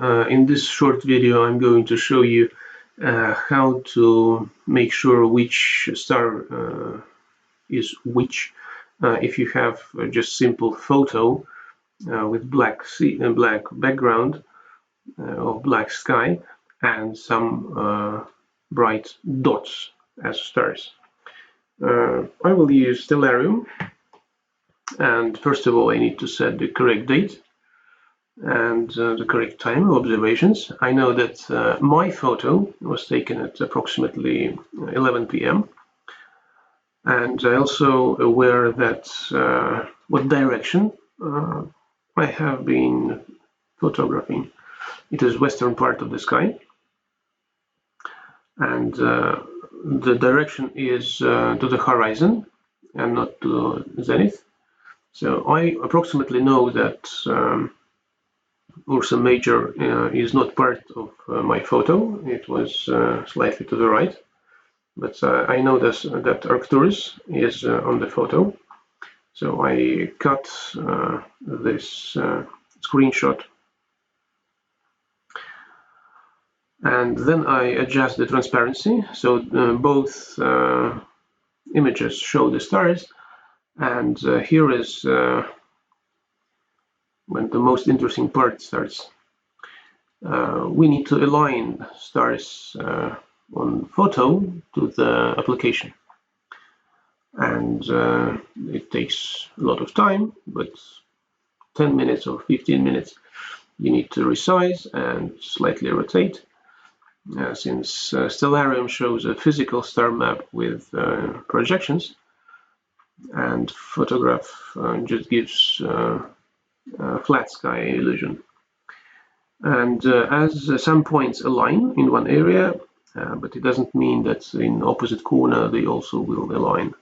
In this short video, I'm going to show you how to make sure which star is which. If you have just simple photo with black background or black sky and some bright dots as stars. I will use Stellarium, and first of all I need to set the correct date and the correct time of observations. I know that my photo was taken at approximately 11 p.m. and I also aware that what direction I have been photographing. It is western part of the sky, and the direction is to the horizon and not to zenith. So I approximately know that Ursa Major is not part of my photo. It was slightly to the right, but I know that Arcturus is on the photo. So I cut this screenshot, and then I adjust the transparency so both images show the stars. And here is when the most interesting part starts. We need to align stars on photo to the application, and it takes a lot of time, but 10 minutes or 15 minutes. You need to resize and slightly rotate, since Stellarium shows a physical star map with projections, and photograph just gives flat sky illusion. And as some points align in one area, but it doesn't mean that in opposite corner they also will align.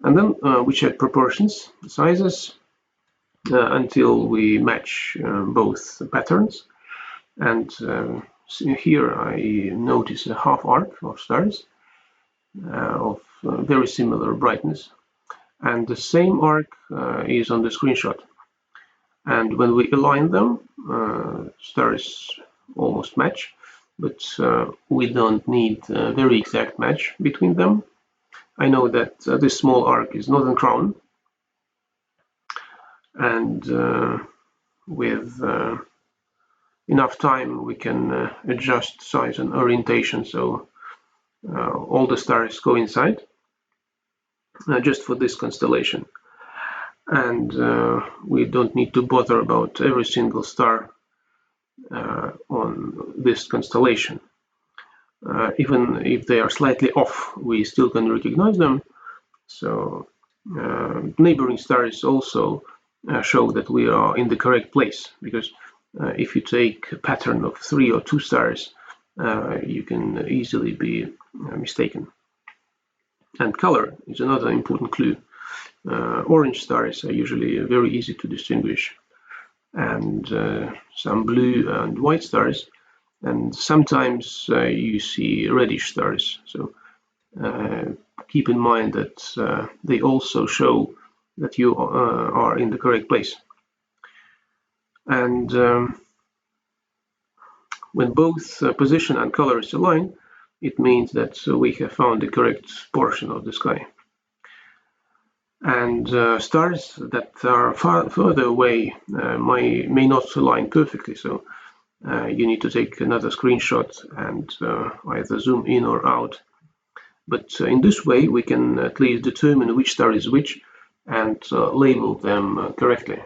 And then we check proportions, sizes, until we match both patterns. And here I notice a half arc of stars of very similar brightness, and the same arc is on the screenshot. And when we align them, stars almost match, but we don't need a very exact match between them. I know that this small arc is Northern Crown, and with enough time we can adjust size and orientation so all the stars coincide just for this constellation. And we don't need to bother about every single star on this constellation. Even if they are slightly off, we still can recognize them. So neighboring stars also show that we are in the correct place, because if you take a pattern of 3 or 2 stars, you can easily be mistaken. And color is another important clue. Orange stars are usually very easy to distinguish, and some blue and white stars, and sometimes you see reddish stars. So keep in mind that they also show that you are in the correct place. And when both position and colors align, it means that we have found the correct portion of the sky. And stars that are further away may not align perfectly, so you need to take another screenshot and either zoom in or out. But in this way we can at least determine which star is which and label them correctly.